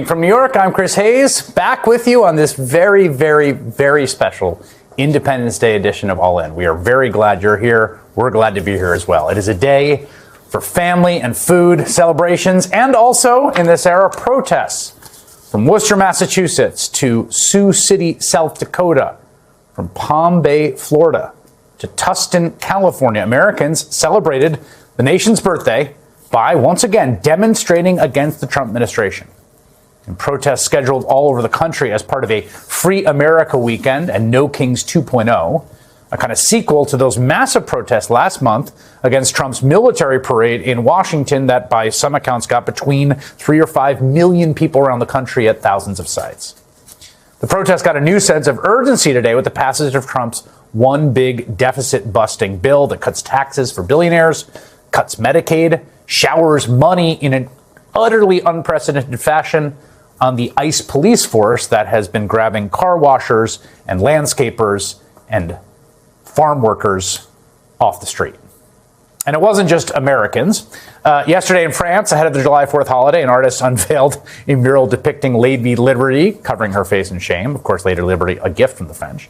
From New York, I'm Chris Hayes, back with you on this very, very, very special Independence Day edition of All In. We are very glad you're here. We're glad to be here as well. It is a day for family and food celebrations, and also, in this era, protests. From Worcester, Massachusetts to Sioux City, South Dakota, from Palm Bay, Florida to Tustin, California, Americans celebrated the nation's birthday by, once again, demonstrating against the Trump administration. And protests scheduled all over the country as part of a Free America weekend and No Kings 2.0, a kind of sequel to those massive protests last month against Trump's military parade in Washington that, by some accounts, got between 3 or 5 million people around the country at thousands of sites. The protests got a new sense of urgency today with the passage of Trump's one big deficit-busting bill that cuts taxes for billionaires, cuts Medicaid, showers money in an utterly unprecedented fashion on the ICE police force that has been grabbing car washers and landscapers and farm workers off the street. And it wasn't just Americans. Yesterday in France, ahead of the July 4th holiday, an artist unveiled a mural depicting Lady Liberty covering her face in shame. Of course, Lady Liberty, a gift from the French.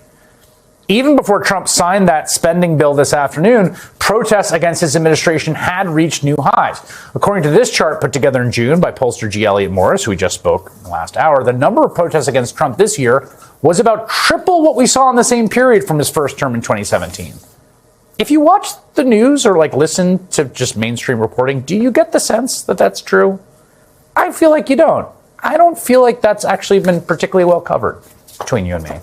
Even before Trump signed that spending bill this afternoon, protests against his administration had reached new highs. According to this chart put together in June by pollster G. Elliott Morris, who we just spoke in the last hour, the number of protests against Trump this year was about triple what we saw in the same period from his first term in 2017. If you watch the news or listen to just mainstream reporting, do you get the sense that that's true? I feel like you don't. I don't feel like that's actually been particularly well covered between you and me.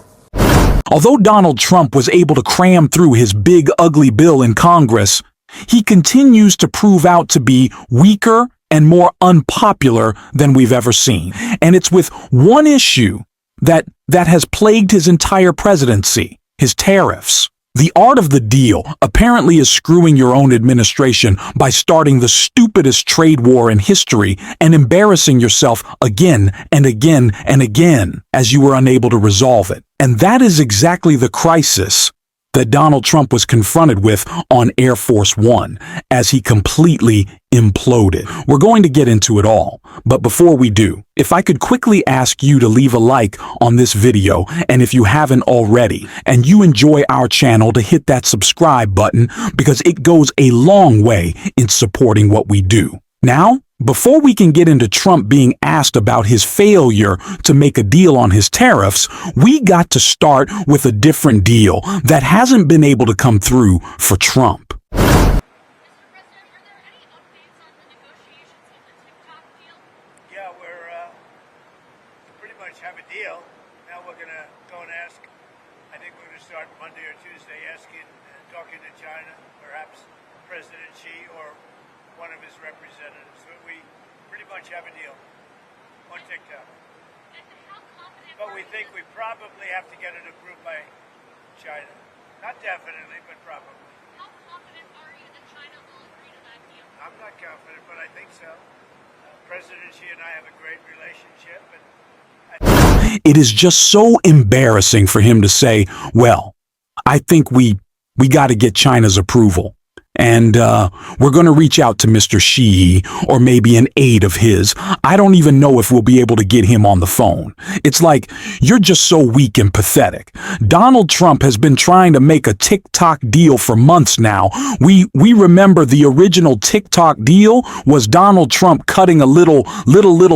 Although Donald Trump was able to cram through his big, ugly bill in Congress, he continues to prove out to be weaker and more unpopular than we've ever seen. And it's with one issue that has plagued his entire presidency: his tariffs. The art of the deal apparently is screwing your own administration by starting the stupidest trade war in history and embarrassing yourself again and again and again as you were unable to resolve it. And that is exactly the crisis that Donald Trump was confronted with on Air Force One as he completely imploded. We're going to get into it all, but before we do, if I could quickly ask you to leave a like on this video, and if you haven't already, and you enjoy our channel, to hit that subscribe button, because it goes a long way in supporting what we do. Now, before we can get into Trump being asked about his failure to make a deal on his tariffs, we got to start with a different deal that hasn't been able to come through for Trump. Yeah, we pretty much have a deal. Now we're going to go and ask, I think we're going to start Monday or Tuesday talking to China, perhaps President Xi or one of his representatives. But we pretty much have a deal on TikTok. But we think we probably have to get it approved by China. Not definitely, but probably. How confident are you that China will agree to that deal? I'm not confident, but I think so. President Xi and I have a great relationship. It is just so embarrassing for him to say, well, I think we got to get China's approval. And we're going to reach out to Mr. Xi, or maybe an aide of his. I don't even know if we'll be able to get him on the phone. It's like, you're just so weak and pathetic. Donald Trump has been trying to make a TikTok deal for months now. We remember the original TikTok deal was Donald Trump cutting a little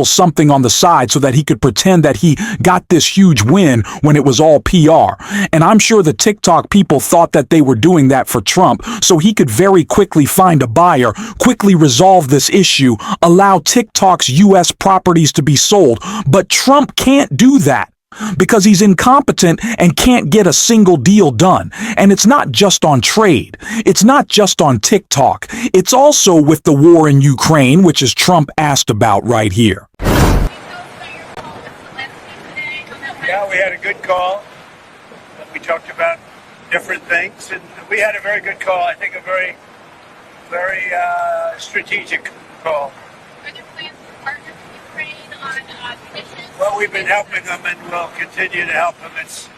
something on the side so that he could pretend that he got this huge win when it was all PR. And I'm sure the TikTok people thought that they were doing that for Trump so he could very quickly find a buyer, quickly resolve this issue, allow TikTok's U.S. properties to be sold. But Trump can't do that because he's incompetent and can't get a single deal done. And it's not just on trade. It's not just on TikTok. It's also with the war in Ukraine, which is Trump asked about right here. Yeah, we had a good call. We talked about different things, and we had a very good call. I think a very, very strategic call. Are there plans to partner with Ukraine on conditions? Well, we've been helping them, and we'll continue to help them. It's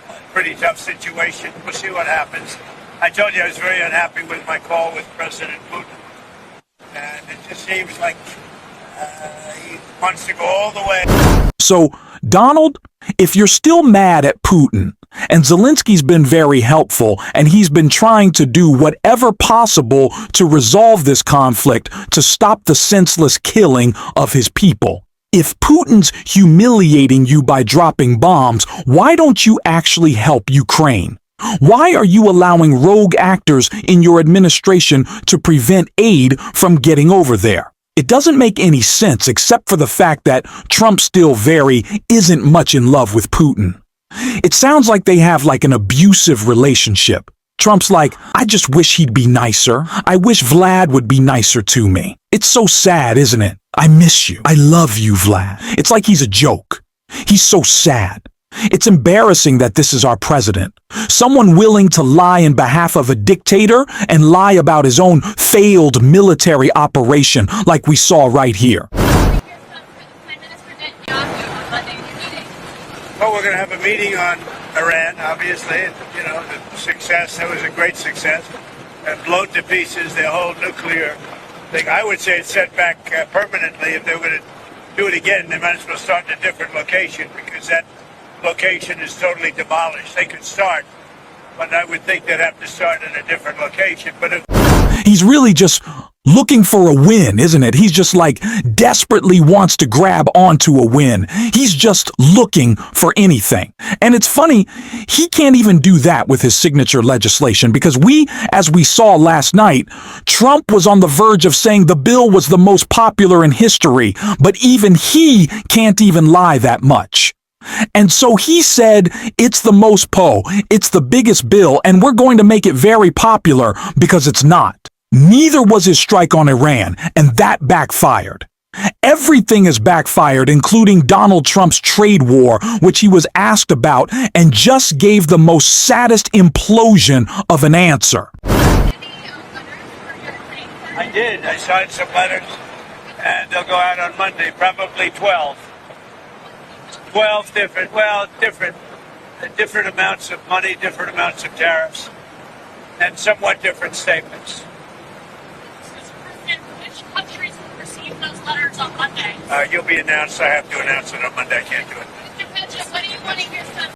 a pretty tough situation. We'll see what happens. I told you I was very unhappy with my call with President Putin, and it just seems like He wants to go all the way. So, Donald, if you're still mad at Putin, and Zelensky's been very helpful, and he's been trying to do whatever possible to resolve this conflict to stop the senseless killing of his people. If Putin's humiliating you by dropping bombs, why don't you actually help Ukraine? Why are you allowing rogue actors in your administration to prevent aid from getting over there? It doesn't make any sense except for the fact that Trump still isn't much in love with Putin. It sounds like they have like an abusive relationship. Trump's like, I just wish he'd be nicer. I wish Vlad would be nicer to me. It's so sad, isn't it? I miss you. I love you, Vlad. It's like he's a joke. He's so sad. It's embarrassing that this is our president. Someone willing to lie in behalf of a dictator and lie about his own failed military operation like we saw right here. Well, we're going to have a meeting on Iran, obviously. And, you know, the success, that was a great success. And blown to pieces their whole nuclear thing. I would say it's set back permanently. If they were going to do it again, they might as well start in a different location because that location is totally demolished. They could start, but I would think they'd have to start in a different location. But if he's really just looking for a win, isn't it? He's just like desperately wants to grab onto a win. He's just looking for anything. And it's funny, he can't even do that with his signature legislation because as we saw last night, Trump was on the verge of saying the bill was the most popular in history, but even he can't even lie that much. And so he said, it's the most it's the biggest bill, and we're going to make it very popular because it's not. Neither was his strike on Iran, and that backfired. Everything has backfired, including Donald Trump's trade war, which he was asked about and just gave the most saddest implosion of an answer. I did. I signed some letters, and they'll go out on Monday, probably 12. 12 different amounts of money, different amounts of tariffs, and somewhat different statements. Mr. President, which countries will receive those letters on Monday? You'll be announced. I have to announce it on Monday. I can't do it. Mr. Fitch, what do you want to hear sent?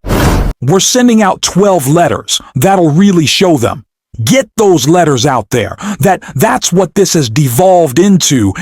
We're sending out 12 letters. That'll really show them. Get those letters out there. That's what this has devolved into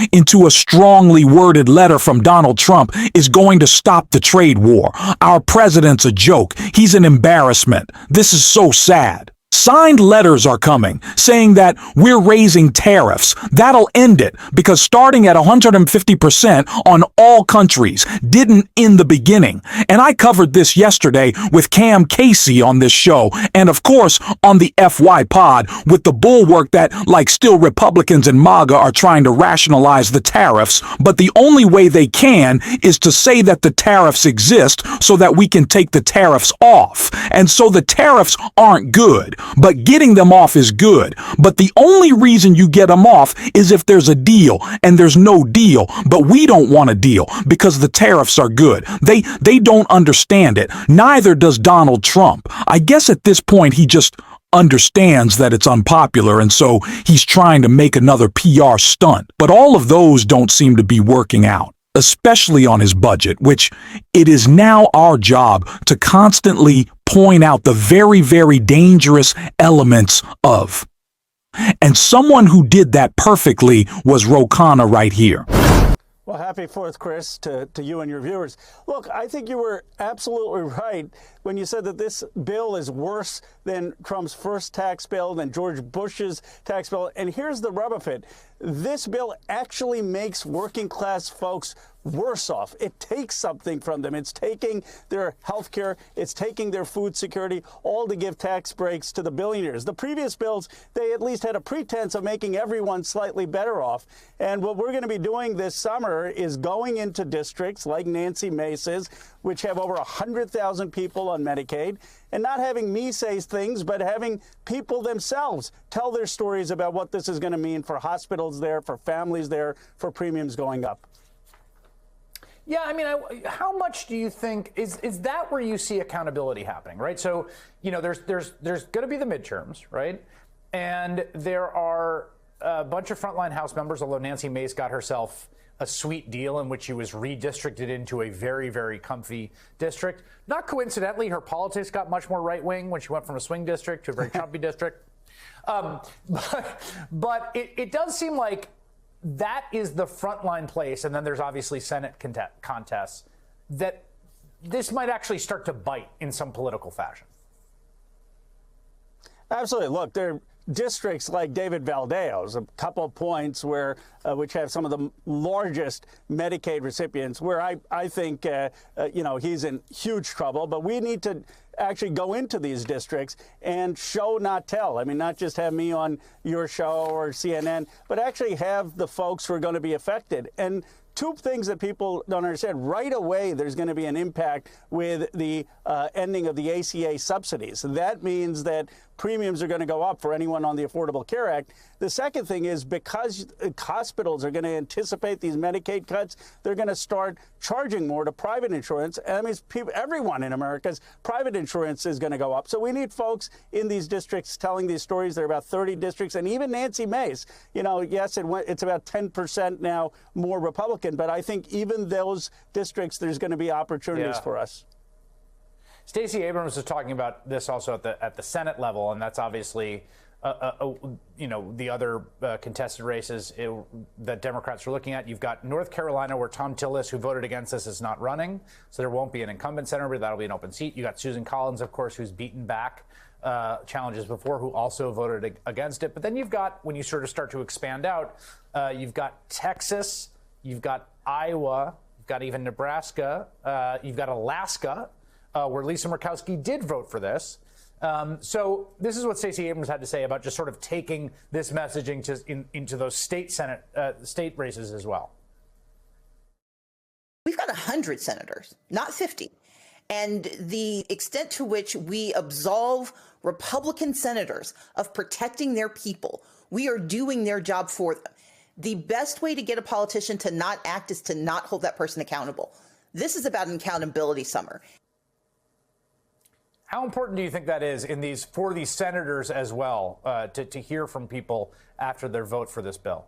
a strongly worded letter from Donald Trump is going to stop the trade war. Our president's a joke. He's an embarrassment. This is so sad. Signed letters are coming saying that we're raising tariffs. That'll end it because starting at 150% on all countries didn't in the beginning. And I covered this yesterday with Cam Casey on this show and of course on the FY pod with the bulwark that like still Republicans and MAGA are trying to rationalize the tariffs. But the only way they can is to say that the tariffs exist so that we can take the tariffs off. And so the tariffs aren't good. But getting them off is good. But the only reason you get them off is if there's a deal, and there's no deal. But we don't want a deal because the tariffs are good. They don't understand it. Neither does Donald Trump. I guess at this point he just understands that it's unpopular, and so he's trying to make another PR stunt. But all of those don't seem to be working out, especially on his budget, which it is now our job to constantly point out the very, very dangerous elements of. And someone who did that perfectly was Ro Khanna right here. Well, happy 4th, Chris, to you and your viewers. Look, I think you were absolutely right when you said that this bill is worse than Trump's first tax bill, than George Bush's tax bill. And here's the rub of it. This bill actually makes working class folks worse off. It takes something from them. It's taking their health care, it's taking their food security, all to give tax breaks to the billionaires. The previous bills, they at least had a pretense of making everyone slightly better off. And what we're going to be doing this summer is going into districts like Nancy Mace's, which have over 100,000 people on Medicaid, and not having me say things, but having people themselves tell their stories about what this is going to mean for hospitals there, for families there, for premiums going up. Yeah, I mean, how much do you think is that where you see accountability happening, right? So, you know, there's going to be the midterms, right? And there are a bunch of frontline House members, although Nancy Mace got herself a sweet deal in which she was redistricted into a very, very comfy district. Not coincidentally, her politics got much more right-wing when she went from a swing district to a very Trumpy district. But it does seem like that is the frontline place, and then there's obviously Senate contests, that this might actually start to bite in some political fashion. Absolutely. Look, there are districts like David Valdeo's, a couple of points where which have some of the largest Medicaid recipients, where I think he's in huge trouble. But we need to actually go into these districts and show, not tell. I mean, not just have me on your show or CNN, but actually have the folks who are going to be affected. And two things that people don't understand. Right away, there's going to be an impact with the ending of the ACA subsidies. That means that premiums are going to go up for anyone on the Affordable Care Act. The second thing is, because hospitals are going to anticipate these Medicaid cuts, they're going to start charging more to private insurance. And that means everyone in America's private insurance is going to go up. So we need folks in these districts telling these stories. There are about 30 districts. And even Nancy Mace, yes, it's about 10% now more Republican. But I think even those districts, there's going to be opportunities for us. Stacey Abrams was talking about this also at the Senate level, and that's obviously the other contested races that Democrats are looking at. You've got North Carolina, where Tom Tillis, who voted against this, is not running, so there won't be an incumbent senator, but that'll be an open seat. You got Susan Collins, of course, who's beaten back challenges before, who also voted against it. But then you've got, when you sort of start to expand out, you've got Texas, you've got Iowa, you've got even Nebraska, you've got Alaska, where Lisa Murkowski did vote for this. So this is what Stacey Abrams had to say about just sort of taking this messaging into those state races as well. We've got 100 senators, not 50. And the extent to which we absolve Republican senators of protecting their people, we are doing their job for them. The best way to get a politician to not act is to not hold that person accountable. This is about an accountability summer. How important do you think that is for these senators as well, to hear from people after their vote for this bill?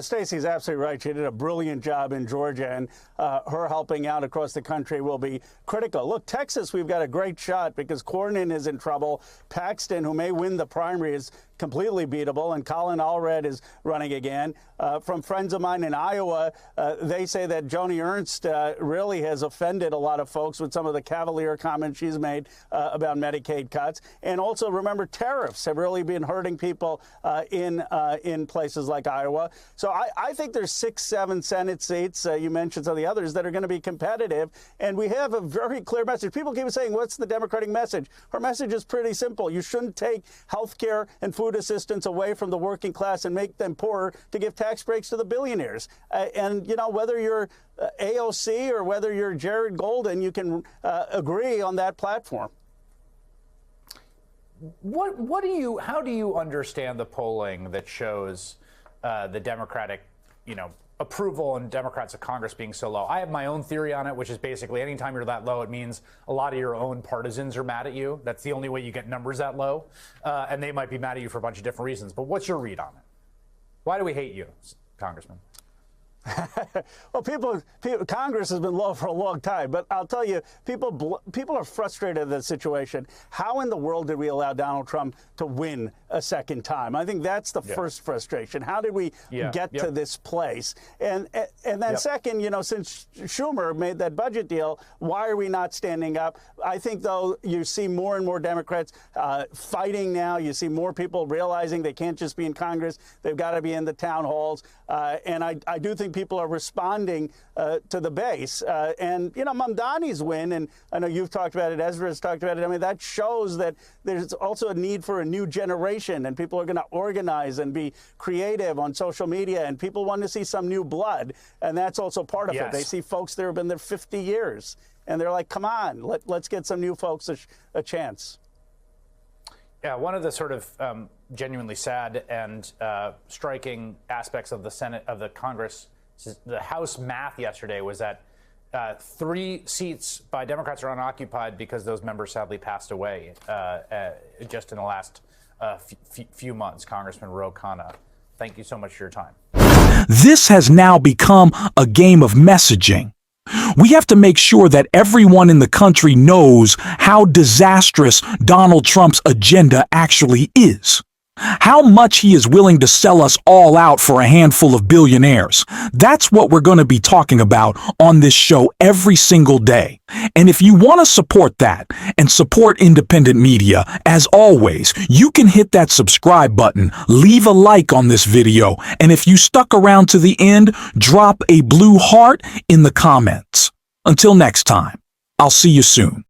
Stacey's absolutely right. She did a brilliant job in Georgia, and her helping out across the country will be critical. Look, Texas, we've got a great shot because Cornyn is in trouble. Paxton, who may win the primary, is completely beatable, and Colin Allred is running again. From friends of mine in Iowa, they say that Joni Ernst really has offended a lot of folks with some of the cavalier comments she's made about Medicaid cuts. And also, remember, tariffs have really been hurting people in places like Iowa. So I think there's 6, 7 Senate seats. You mentioned some of the others that are going to be competitive. And we have a very clear message. People keep saying, what's the Democratic message? Her message is pretty simple. You shouldn't take health care and food assistance away from the working class and make them poorer to give tax breaks to the billionaires. And, whether you're AOC or whether you're Jared Golden, you can agree on that platform. How do you understand the polling that shows the Democratic, approval and Democrats of Congress being so low? I have my own theory on it, which is basically anytime you're that low, it means a lot of your own partisans are mad at you. That's the only way you get numbers that low. And they might be mad at you for a bunch of different reasons. But what's your read on it? Why do we hate you, Congressman? Well, Congress has been low for a long time, but I'll tell you, people are frustrated at the situation. How in the world did we allow Donald Trump to win a second time? I think that's the first frustration. How did we get to this place? And then second, since Schumer made that budget deal, why are we not standing up? I think, though, you see more and more Democrats fighting now. You see more people realizing they can't just be in Congress. They've got to be in the town halls. And I do think people are responding to the base. And, Mamdani's win, and I know you've talked about it, Ezra's talked about it, I mean, that shows that there's also a need for a new generation, and people are going to organize and be creative on social media, and people want to see some new blood, and that's also part of it. They see folks that have been there 50 years, and they're like, come on, let's get some new folks a chance. Yeah, one of the sort of genuinely sad and striking aspects of the Senate, of the Congress, the House math yesterday was that 3 seats by Democrats are unoccupied because those members sadly passed away just in the last few months. Congressman Ro Khanna, thank you so much for your time. This has now become a game of messaging. We have to make sure that everyone in the country knows how disastrous Donald Trump's agenda actually is. How much he is willing to sell us all out for a handful of billionaires. That's what we're going to be talking about on this show every single day. And if you want to support that and support independent media, as always, you can hit that subscribe button, leave a like on this video, and if you stuck around to the end, drop a blue heart in the comments. Until next time, I'll see you soon.